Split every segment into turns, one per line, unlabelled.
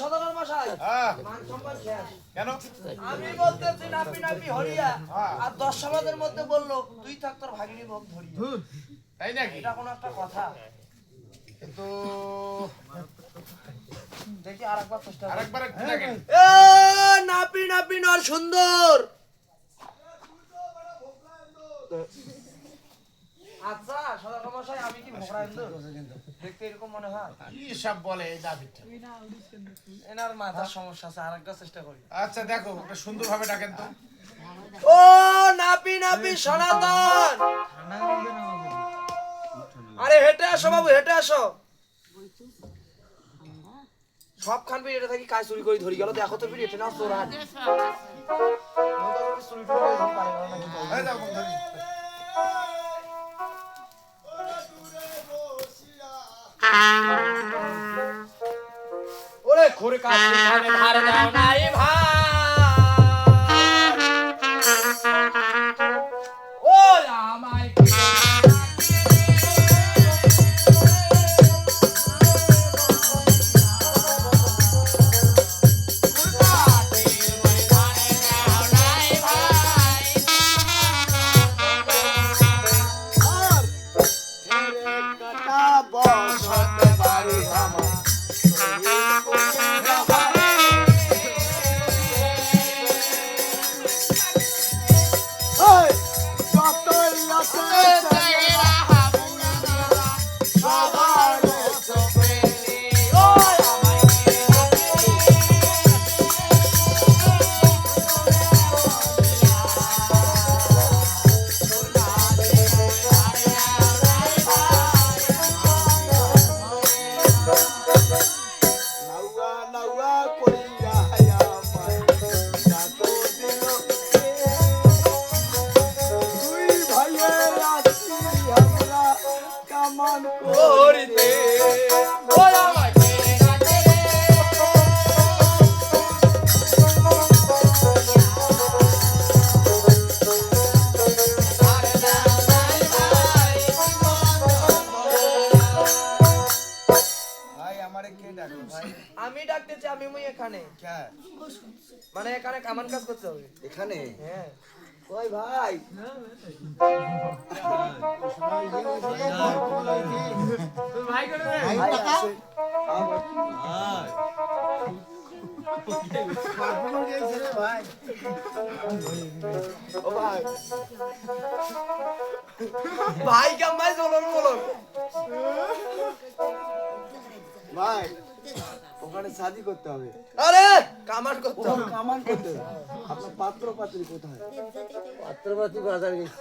সদাগর মশাই মান সম্মান শেষ
কেন?
আমি বলতেছি নাপি নাপি হরিয়া আর 10 সমাজের মধ্যে বললো তুই থাক তোর ভাগিনী ভোগ ধরিয়া,
তাই নাকি?
এটা কোন একটা কথা?
কিন্তু
দেখি আরেকবার চেষ্টা করি।
আরেকবার একটু দেখেন।
এ নাপি নাপি নর সুন্দর। আচ্ছা সদাগর মশাই আমি কি ভোগরা ইন্দুর দেখতে এরকম মনে হয়?
কি সব বলে এই দাবিটা?
এনার মাথার সমস্যা আছে, আরেকটা চেষ্টা করি।
আচ্ছা দেখো একটা সুন্দরভাবে ডাকেন তো।
ও নাপি নাপি সনাতন, আরে হেঁটে আসো বাবু, হেঁটে আসো। সব খান পিড়ি এটা থাকি কাজ চুরি করে ধরি গেল, দেখো তো পিড়ি এটা না চোরান চুরি টুরি করে ধরি পারে না কিন্তু।
এই দেখো ধরি।
ওরে খুরে কাছে ধারে ধারে দাও নাই ভাই, ও আমায় আমি ডাকতেছি, আমি মই এখানে মানে এখানে কামান কাজ করতে হবে
এখানে।
হ্যাঁ
ওই ভাই
ভাই করে রে
ভাই আছে। ও ভাই
ভাই কামাই বলুন বলুন
ভাই ওখানে শাদি করতে হবে।
আরে কামান করতে হবে।
কামান করতে হবে। আপনার পাত্র পাত্রী কোথায়? পাত্র পাত্রী বাজার গেছে।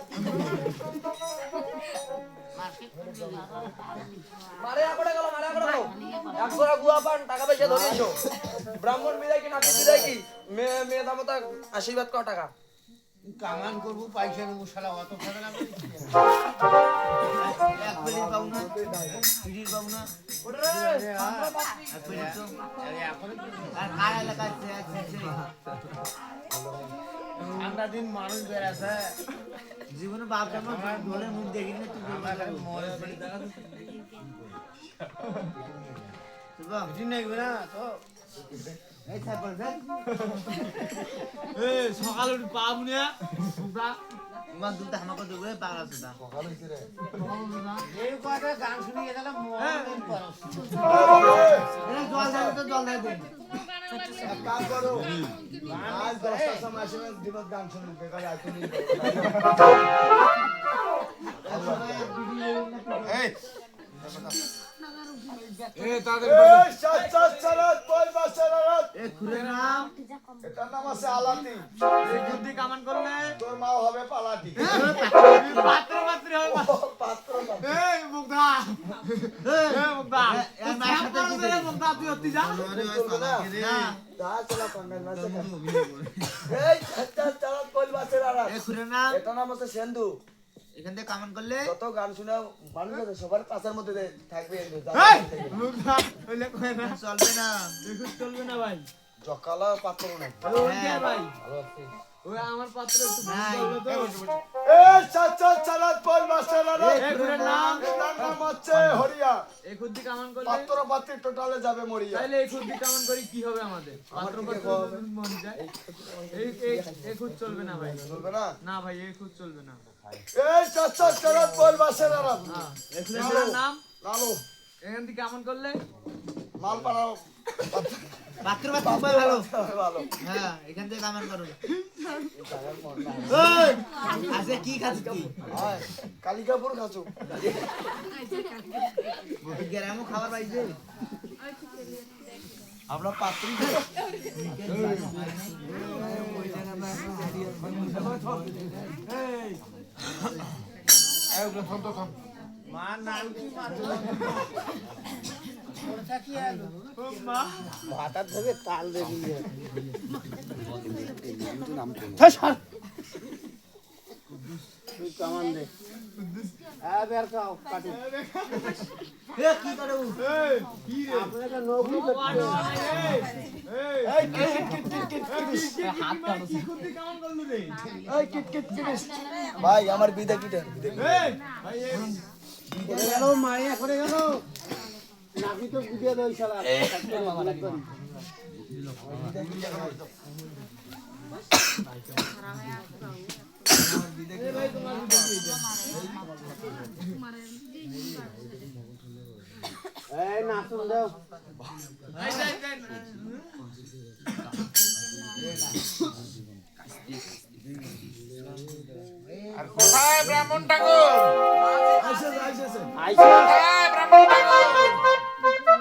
মারে আকড়ে গেল, মারে আকড়ে গেল। একজোড়া গুয়া পান টাকা পয়সা ধরিয়েছো। ব্রাহ্মণ বিদায় কি নাতি বিদায় কি? মেয়ে দাম তো আশীর্বাদ কর টাকা।
কামান করবো পয়সা নেবো শালা অত টাকা লাগবে।
এক প্লেট পাবো না, পিড়ির পাবো না। আর এলাকায়
ঠান্ডা দিন মানুষ বেড়াছে
জীবনে বাপ জামা ধরে মুখ দেখিনি তুই
সকালে পাবো না
ইমান দুধ আমাকে দেবে পাগলা সুদা
এই কথা গান শুনে গেলে
জল দেয় তো জল দেয় দেন
কাজ করো আজ 10টার সময় আসে দিনত গান শুনবো বেকার আইকুনি
এই
এই সাত সাত সালাত কই বাসারাত
এ খুরে নাম
এটার নাম আছে আলাতি
এই বুদ্ধি কামান করলে
তোর মা হবে পালাতি
পাত্র পাত্রী হবে
পাত্র
এই মুগদা এই মুগদা
এর মায়ের সাথে কি
রে মুগদা তুই অতি যা
দা চলা কন্ডাল মাঝে এই সাত সাত সালাত কই বাসারাত
এ খুরে নাম
এটার নাম আছে সেন্দু
এখান থেকে কামান করলে
যত গান শুনে মানুষ আছে সবার পাশের মধ্যে থাকবে
এই মুগদা হইলে কই না
চলবে না
দেখুন চলবে না ভাই
জকালা পাত্র নাই
ওই কে ভাই ওই আমার পাত্র একটু ভুল করলো তো
এই চাচা চালাত কল মাস্টাররা
এই ঘুরের নাম
তার নাম হচ্ছে হরিয়া
এই খুদ্দি কামান করলে
পাত্র পাত্রী টোটালে যাবে মরিয়া
তাইলে এই খুদ্দি কামান করি কি হবে আমাদের পাত্র পাত্র মন যায় এই খুদ চলবে না ভাই
বলবে না
না ভাই এই খুদ চলবে না
এই চাচা চালাত কল মাস্টাররা
হ্যাঁ এই খুদের নাম
লালু
এখান থেকে কামান করলে
মাল পাড়াও
পাত্র পাত্র ভালো
ভালো
হ্যাঁ এখান থেকে কামান করো
এই
আজকে কি খাচ্ছিস তুই
আয় কালিকাপুর খাচু
গ্রামও খাবার পাইছে
আমরা পাত্রী
ভাতার ধরে তাল দেবি তুই কামান দে বের খাও কাটি কি করে আপনারা নৌকরি করতে
এই
হাত কাটো কি খুদ্দি কামান করলু রে
এই কিট কিট কিট ভাই আমার বিদা কিটা
এই ভাই এই
করে গেল মারিয়া করে গেল নাকি তো গুটিয়ে দেই শালা এই নাচুন দাও
এই যাই
আর কোথায় ব্রাহ্মণ ঠাকুর
আইছে আইছে
আইসা
কোথায় ব্রাহ্মণ ঠাকুর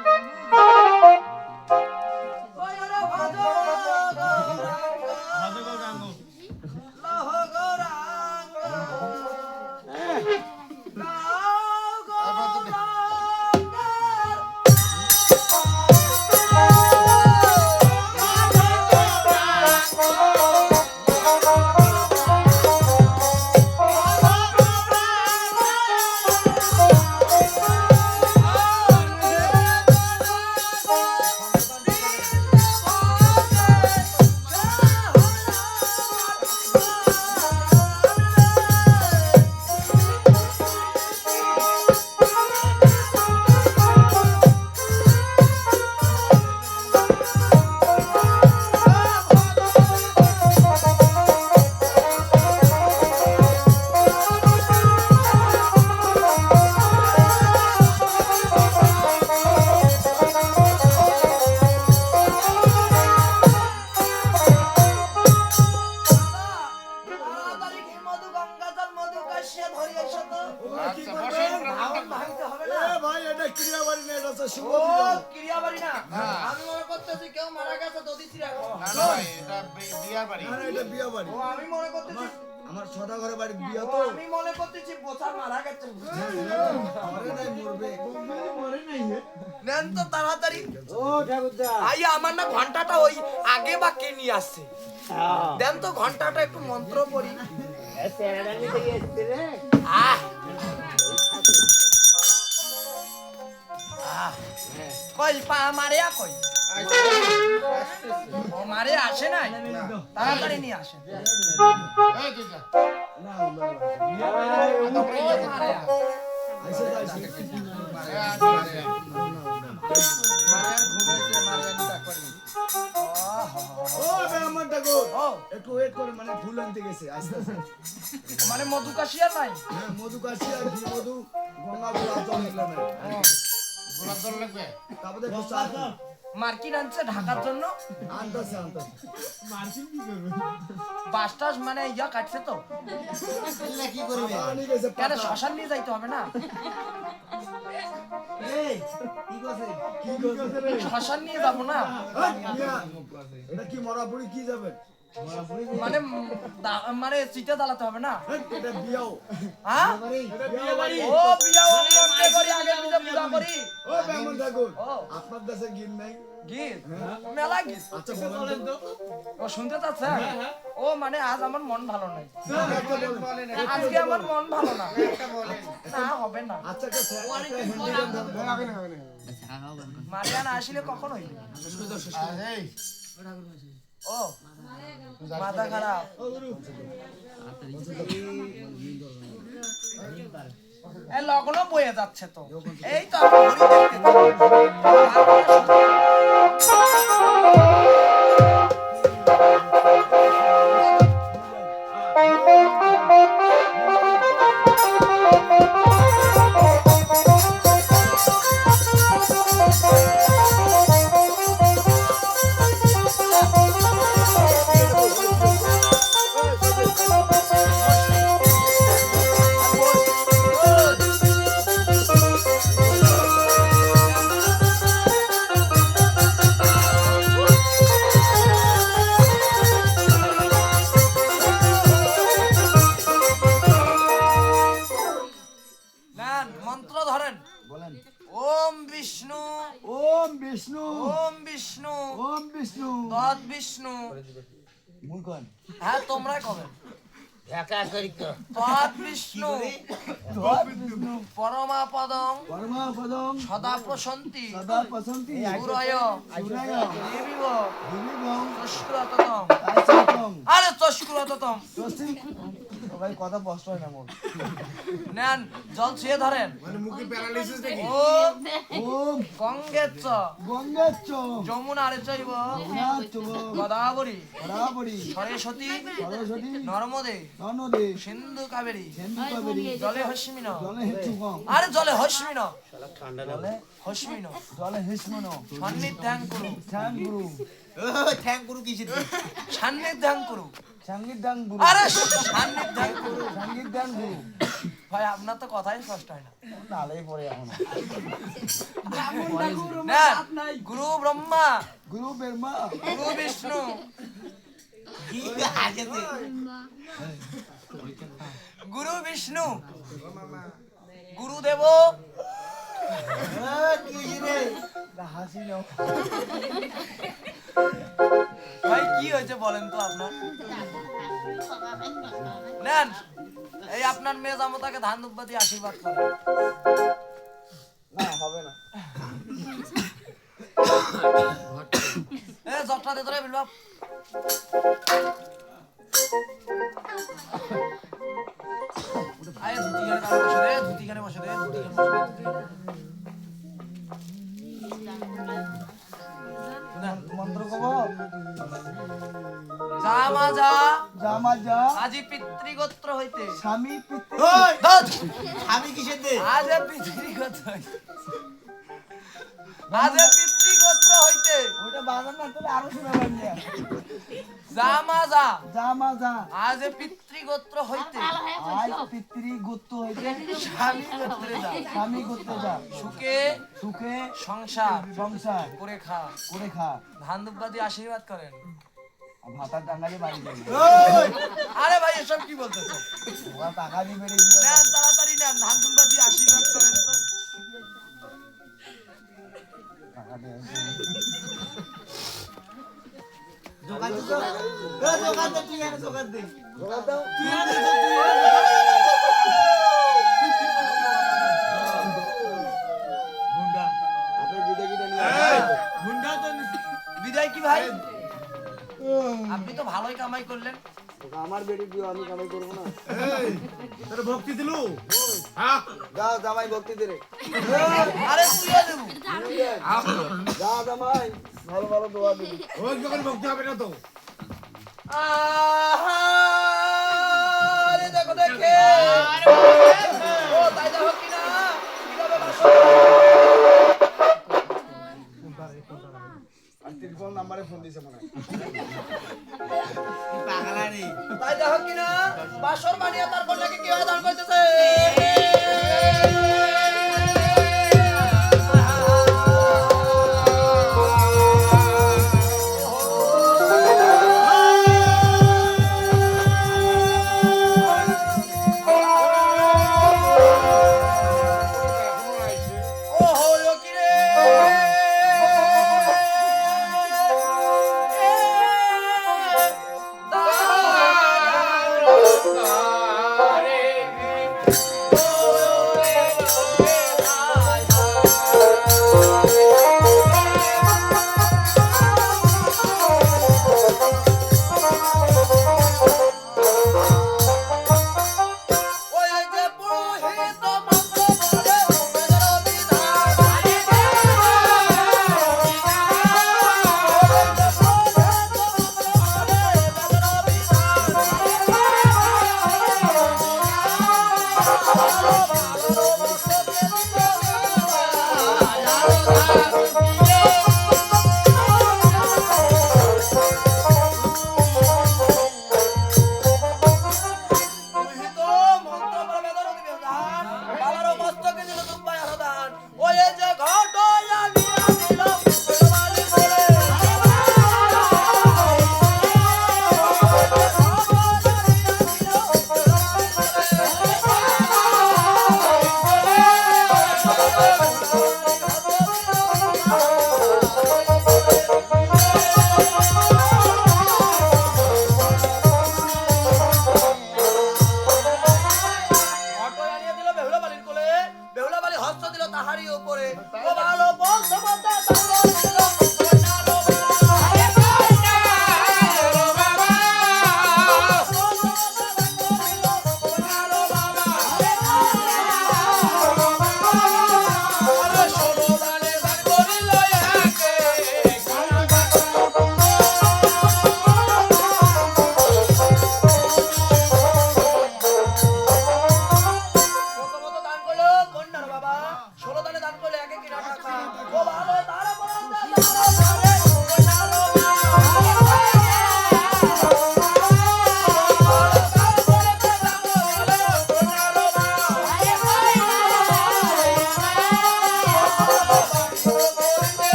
আচ্ছা বসেন ব্রাহ্মণ ঠাকুর
এ ভাই এটা ক্রিয়া বাড়ি না এটা শিব
ক্রিয়াবাড়ি না
হ্যাঁ।
আমি মনে করতেছি কেউ মারা গেছে দদিসিরা
না না ভাই, এটা বিয়ার বাড়ি
না এটা বিয়া বাড়ি
ও আমি মনে করতেছি
আমার ছটা ঘরে বাড়ি বিয়া
ও
তো
আমি মনে করতেছি বোঝা মারা গেছে
ঘরে নাই মরবে
নেন তো তাড়াতাড়ি
ও ঠাকুরদা
আই আমার না ঘন্টাটা ওই আগে বা কে নিয়ে আসছে দেন তো ঘন্টাটা একটু মন্ত্র পড়ি
সেরাডাঙ্গি থেকে এসছে রে
আহ কই পা মারে কই ও মারে আসে নাই তাড়াতাড়ি নিয়ে আসে
এই তুই যা।
ও মারে
আইছে আইছে
এ, আসো, আসো।
ও ব্রাহ্মণ ঠাকুর
ও
একটু ওয়েট করে মানে ফুল আনতে গেছে আস্তে আস্তে
মানে মধু কাশিয়া নাই
হ্যাঁ মধু কাশি আর ঘি মধু গঙ্গা গোলাপ জল এগুলো নাই
গোলাপ জল লাগবে
তারপরে একটু চা খাও।
মার্কিন আনছে ঢাকার জন্য
আনতাছে আনতাছে
বাসটাস মানে ইয়া কাটছে তো
কি করবে
পানি গেছে
কেন
পাতা।
শ্মশান নিয়ে যাইতে হবে না
এই কি করছে
কি করছে রে
শ্মশান নিয়ে যাবো না
এই, মিয়া, এটা কি মরা বুড়ি কি যাবে
মানে মানে চিটে দাঁড়াতে হবে না
এই, এটা বিয়াও
হ্যাঁ
বিয়া বাড়ি
ও বিয়া ও করতে করি আগে বিয়া পূজা করি
ও ব্রাহ্মণ ঠাকুর
ও
আপনার দেশে গিন নাই
গীত মেলা গীত
আচ্ছা বলেন তো
ও শুনতে চাচ্ছে ও মানে আজ আমার মন ভালো নাই
একটা বলেন।
আজকে আমার মন ভালো না না হবে না
আচ্ছা একটা হিন্দি গান গান।
মারিয়ানা আসলে কখন হইবে
আর এই
ও মাথা খারাপ। এই লগ্ন বয়ে যাচ্ছে তো, এই তো আমি ঘড়ি নেন, মন্ত্র ধরেন।
বলেন।
ওম বিষ্ণু
ওম বিষ্ণু
ওম বিষ্ণু
ওম বিষ্ণু
তৎ বিষ্ণু।
মুই কন।
হ্যাঁ তোমরাই কবেন।
একা করি তো
তৎ বিষ্ণু
ধর বিষ্ণু
পরমাপদং
পরমাপদং
সদা প্রশন্তি
সদা পসন্তি
সুরয়
সুরায়
দেবিব
দিবিগং
চস্কুরততম।
তাইসিতং
আরে চস্কুরততম।
তসি ভাই কথা স্পষ্ট হয় না মোর।
নেন, জল ছুঁয়ে ধরেন।
মানে মুখে প্যারালাইসিস নাকি
ওম
ওম
গঙ্গেচ্চ
গঙ্গাচ্চ
যমুনারে চৈব
নাচ্চ
গোদাবরী
বরাবরি
সরস্বতী
সরস্বতী
নর্মদে
ননদে
সিন্ধু কাবেরী
সেন্দু কাবেরী
জলে হস্মিন।
জলে হেচুকং
আরে জলে হস্মিন
জলে
হস্মিন
জলে হিসমন
সান্নিধ্যান করু
ধ্যান গুরু
ঠ্যাং গুরু কি সিদ্ধ
সান্নিধ্যান করু।
সঙ্গীত দান গুরু
আরে সান্নিধ্যান করু।
সঙ্গীত দান গুরু
ভাই আপনার তো কথাই স্পষ্ট হয় না।
নালেই পড়ে এখন
নেন, গুরু ব্রহ্মা
গুরু বেরমা
গুরু বিষ্ণু গুরু বিষ্ণু গুরুদেব।
হাসি নাও
ভাই কি হয়েছে বলেন তো আপনার। নেন, এই আপনার মেয়ে জামতাকে ধান দুব্বা দিয়ে আশীর্বাদ করেন।
না হবে না
এ জটটা দে তোরে বিলবাপ। আয় ধুতি গানে বসে দে, ধুতি গানে বসে দে, ধুতি গানে বসে দে।
মন্ত্র কব
জামা যা
জামা যা
আজি পিতৃগোত্র হইতে
স্বামী পিতৃ
ধত।
আমি কিসের দে
আজ পিতৃগোত্র হইতে আজ পিতৃগোত্র হইতে
ওটা বাজার না তাহলে আরো শোনাবেন না
জামা যা
জামা যা
আজ পিতৃগোত্র হইতে
আজ পিতৃ গোত্র হইতে
স্বামী গোত্রে যা
স্বামী গোত্র যা
সুখে
সুখে
সংসার
সংসার
করে খা।
করে খা
ধান দুব্বা দিয়ে আশীর্বাদ করেন।
ভাতার টাঙ্গালে বাড়ি যাবে
আরে ভাই এসব কি বলতেছো।
ওরা টাকা দিবে রে
নেন তাড়াতাড়ি নেন, ধান দুব্বা দিয়ে আশীর্বাদ করেন তো।
টাকা দেয়
দোকান তো দোকান তো তুই আর দোকান দে
গুন্ডা তো
বিদায় কি ভাই, আপনি তো ভালোই কামাই করলেন।
আমার বেটি দিও আমি কামাই করবো না
তোর ভক্তি দিলু হ্যাঁ
যাও জামাই ভক্তি দে রে
আরে তুইও দেবো।
যা জামাই ভালো ভালো দোয়া দিবি
ওই দোকান ভক্তি হবে না তো
আরে দেখো দেখে ও তাই দেখো কিনা কিভাবে বাসো।
আর টেলিফোন নাম্বারে ফোন দিছে মনে হয়
পাগলা রে
তাই দেখো কিনা বাসর বানিয়ে তারপর নাকি কিভাবে দান করতেছে।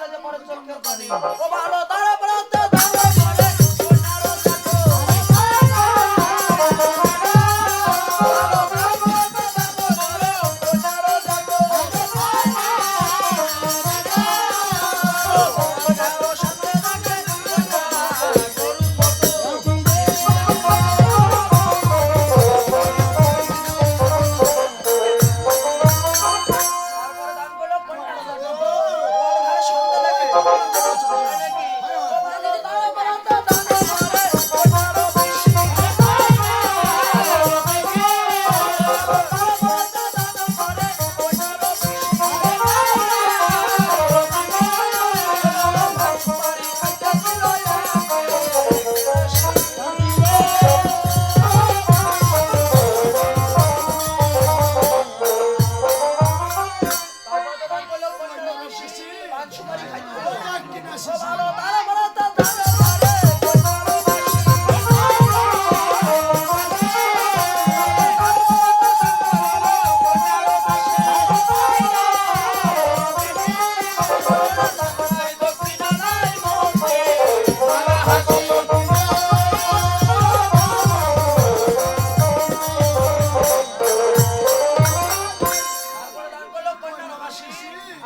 যে পরে চোখের পানি ও ভালো তারা বলতে দাও করে কোনারো যাতো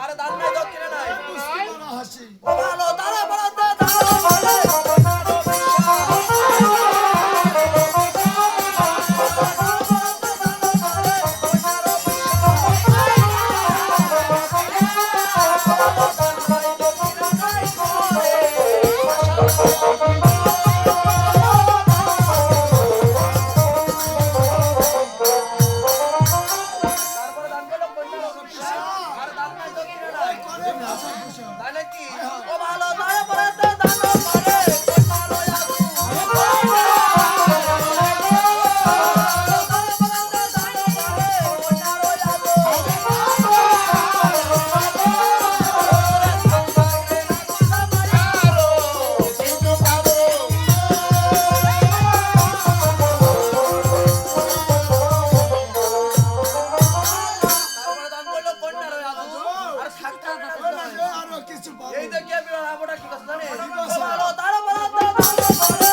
আরে দান নাই দক্ষিণে নাই ও ভালো তারা বলতে দাও বলে কোনারো তারপরে দান করলো কোনারো আর দান নাই দক্ষিণে নাই তাই নাকি ও ভালো তারা বলতে দাও বলে কোনারো তারপরে দান করলো কোনারো আর থাকতে এই দেখে বিরাট আবড়া কি কথা জানে ও ভালো তারা বলতে দাও বলে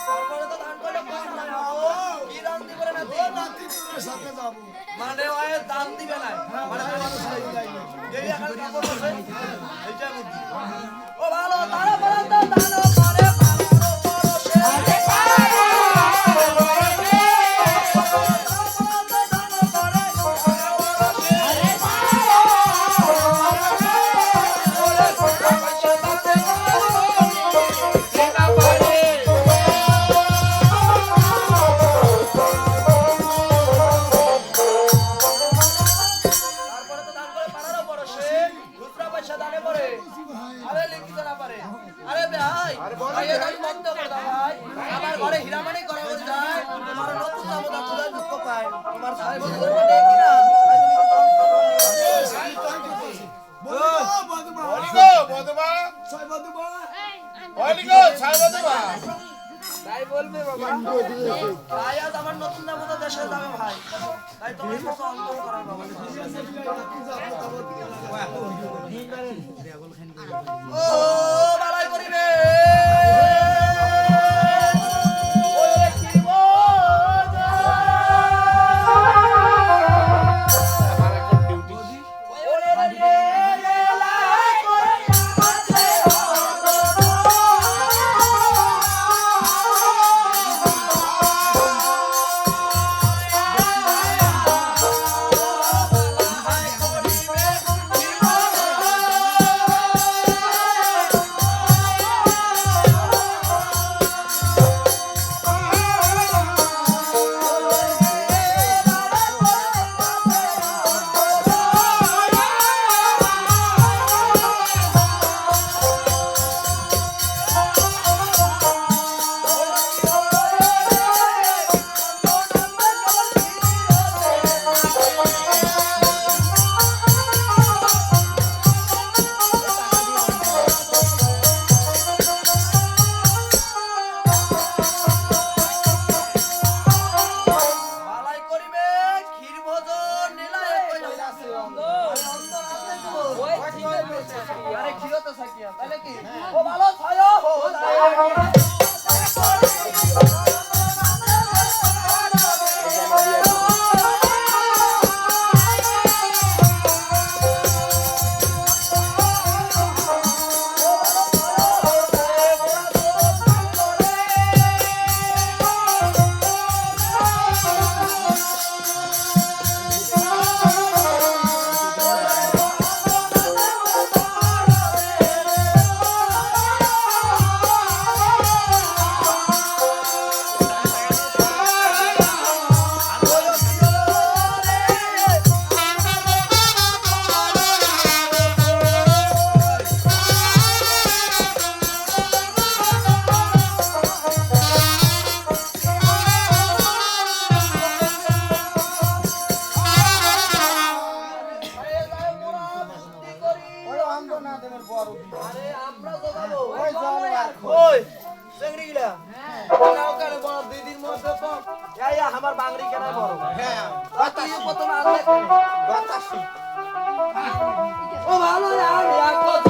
তারপরে তো দান করলো কোনারো কি দান দিবে না মানে ওই দান দিবে না মানে এই এখন কাপড় আছে এইটা বুদ্ধি ও ভালো তারা বলতে দাও করে ভালো পরশে তারপরে তো দান করে পারারও পরশে খুচরা পয়সা দানে পড়ে আরে লিখিত না পারে আরে ভাই ভাই এই দান বন্ধ করে দাও ভাই আমার ঘরে হীরামানি করা করে যায় তোমার নতুন দামটা খুলে দুঃখ পায় তোমার সাহেব বন্ধু মানে কি না ভাই তুমি তাই বলবে বাবা ভাই আজ আমার নতুন দামটা দেশে যাবে ভাই তাই তোমার কিছু অন্তর করার বাবা ও বালাই করিবে ওরে কি বোঝা ওরে রে লাই করিবে বাংরি কেনাই বড়
হ্যাঁ
আর তুই প্রথমে আনলে কেন?
বাতাসি
ও ভালো জানি আর কত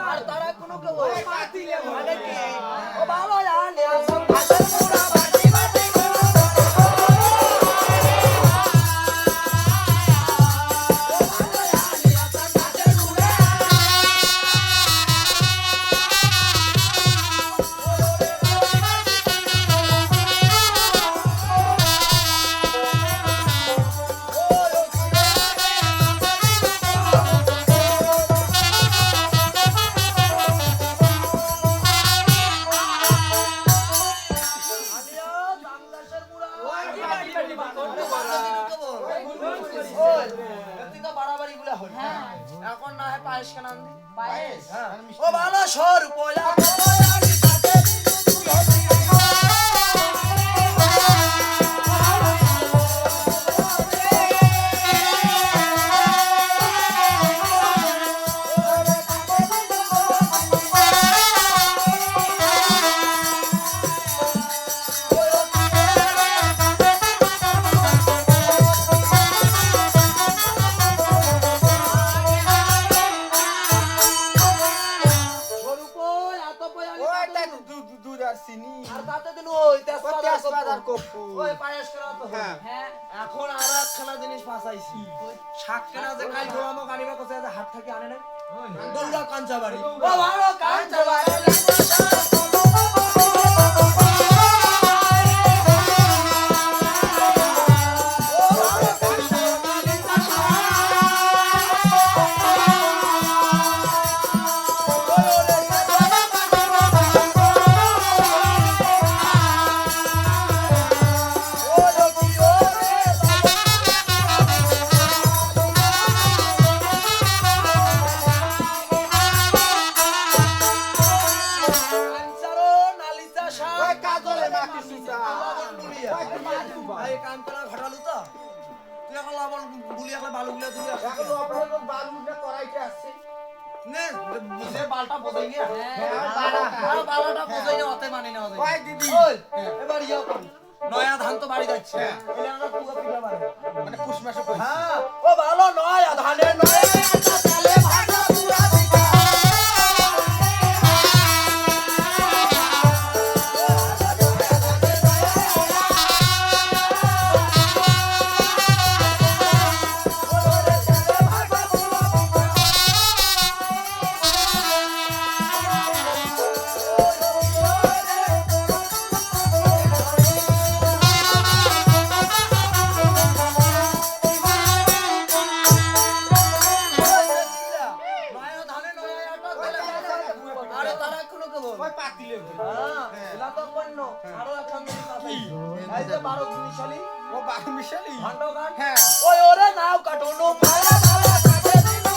আর তারা কোনো কেউ মানে কি ও ভালো জানি আর সব ভাষার পুরা বাটি বাটি এখন না হয় পায়েস কেন আনবি
পায়েস
ও ভালো সর পয়লা
দুধ আর চিনি
আর তাতে দিন ওই তেজপাতা
তেজপাত আর কর্পূর।
ওই পায়েস করা তো
হ্যাঁ।
এখন আর একখানা জিনিস ফাঁসাইছি শাক কেনা যে কাল গোলামো কানিবা কোথায় হাত থেকে আনে নাই দৌড়া কাঞ্চা বাড়ি ও ভালো কাঞ্চা বাড়ি বালটা বোঝাই গিয়া ওই দিদি এবার ইয়া কর নয়া ধান তো বাড়ি যাচ্ছে এলে আমরা পুরো পিঠা বাড়ি
মানে পুষ মাসে করি।
হ্যাঁ ও ভালো নয়া ধানের নয়া চালে ভাজা পুরা পিঠা নয়া ধানে নয়া আটা তেলে ভাজা আরে তারা এখনো কে বল
ওই পাতিলে ভরি।
হ্যাঁ এলা তো পণ্য আরো একখান জিনিস আছে এই যে 12 জিনিসালি
ও বারো মিশালি
ভান্ড গান
হ্যাঁ
ওই ওরে নাও কাটুনো মালা মালা কাটে দিনু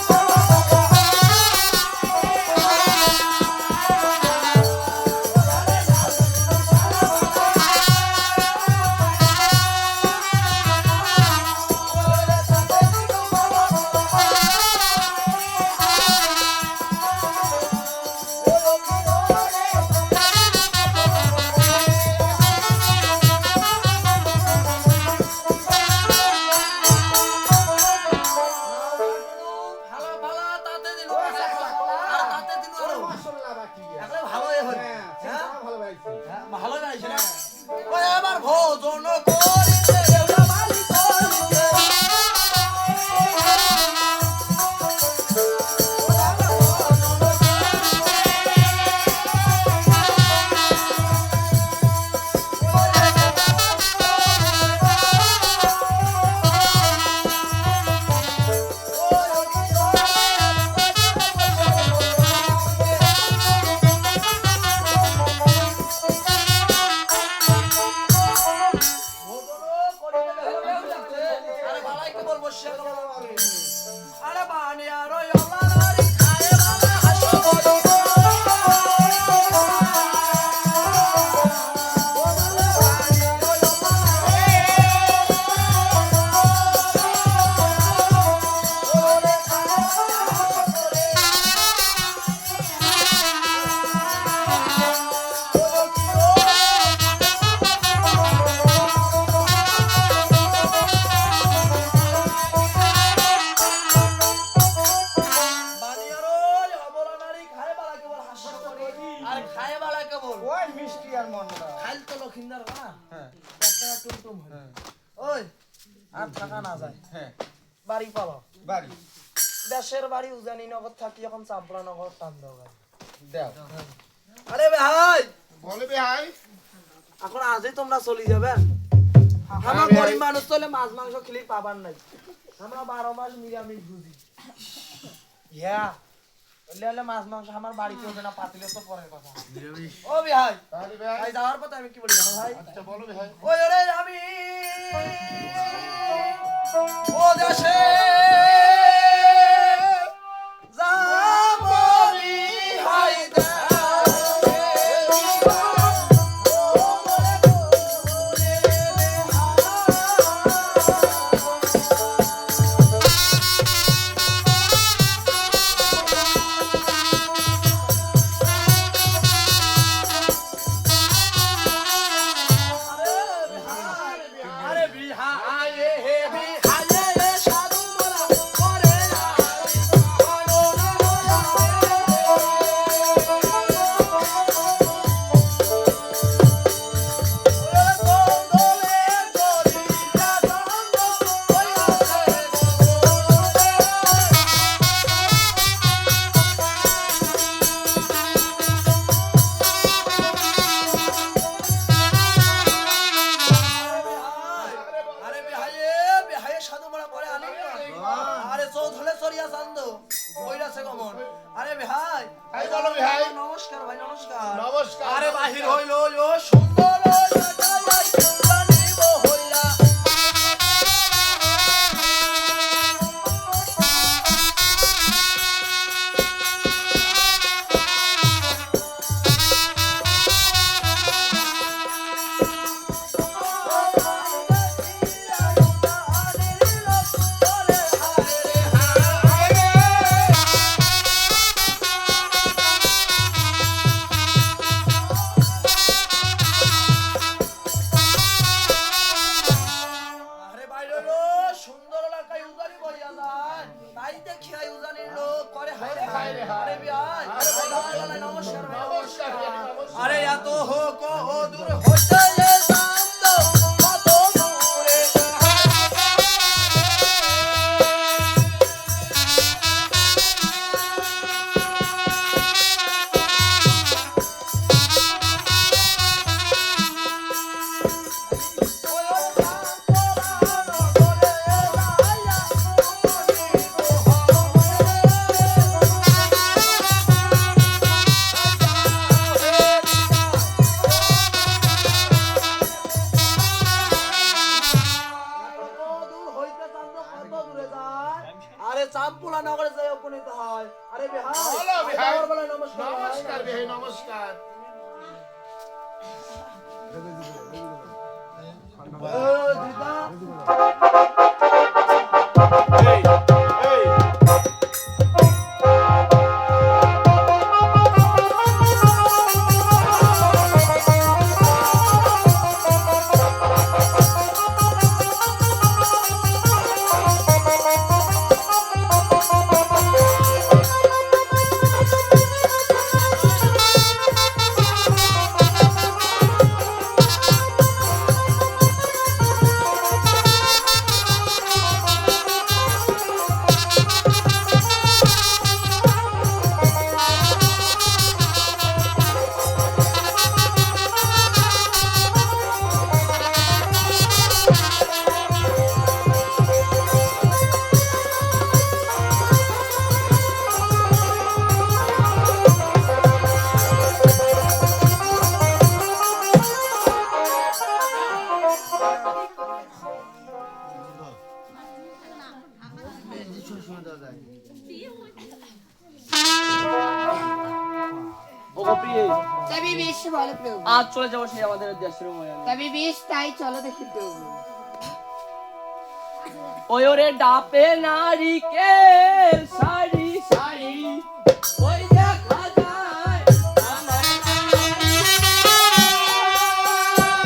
আর খায় বালা কেবল
ওই মিষ্টি আর মন্ডা
খাইল তো লক্ষিন্দার না
হ্যাঁ
একটা টুমটুম হয় ওই আর থাকা না যায়
হ্যাঁ
বাড়ি পালো
বাড়ি
দেশের বাড়ি উজানি নগর থাকি এখন চাপড়া নগর টান দাও
দাও
আরে ভাই
বলে ভাই
এখন আজই তোমরা চলে যাবেন আমার
ভাই।
গরিব মানুষ তো হলে মাছ মাংস খেলে পাবার নাই আমরা 12 মাস নিরামিষ বুঝি ইয়া হলে মাছ মাংস আমার বাড়িতে হবে না পাতিলে তো পরের কথা ও ভাই
তাহলে ভাই
ভাই যাওয়ার পথে আমি কি বলি জানো ভাই
আচ্ছা বলো ভাই
ওই ওরে আমি ও দেশে যাব বিহাই দে আরে বিহায়ে হে বিহায়ে রে সাধু মোরা করে আরে বিহায়ে বিহায়ে সাধু মোরা করে আনি আরে চৌধলে সরিয়া চান্দ কইরাছে কমন আরে ভাই
ভাই বলো ভাই
নমস্কার ভাই নমস্কার
নমস্কার
আরে বাহির হইল ও সুন্দর জাগাই জানিব হইলা আরে বাইরে লো সুন্দর এলাকায় উজানি বইয়া যায় তাই দেখি আই উজানির লোক করে হায় রে হায় রে আরে বিয়াই আরে ভাই নমস্কার ভাই
নমস্কার ভাই, নমস্কার।
আরে এত হোক ও দূর হইতে এ চান্দ কত দূরে আরে চাম্পুলা নগরে যাই উপনীত হয় আরে বিহাই
বলো ভাই
আমার বলে নমস্কার
নমস্কার ভাই নমস্কার
দিদা
তবে বেশ ভালো প্রভু
আজ চলে যাবো সেই আমাদের দেশের ময়দানে।
তবে বেশ তাই চলো দেখি প্রভু
ওই ওরে ডাপে নারিকেল সারি সারি ওই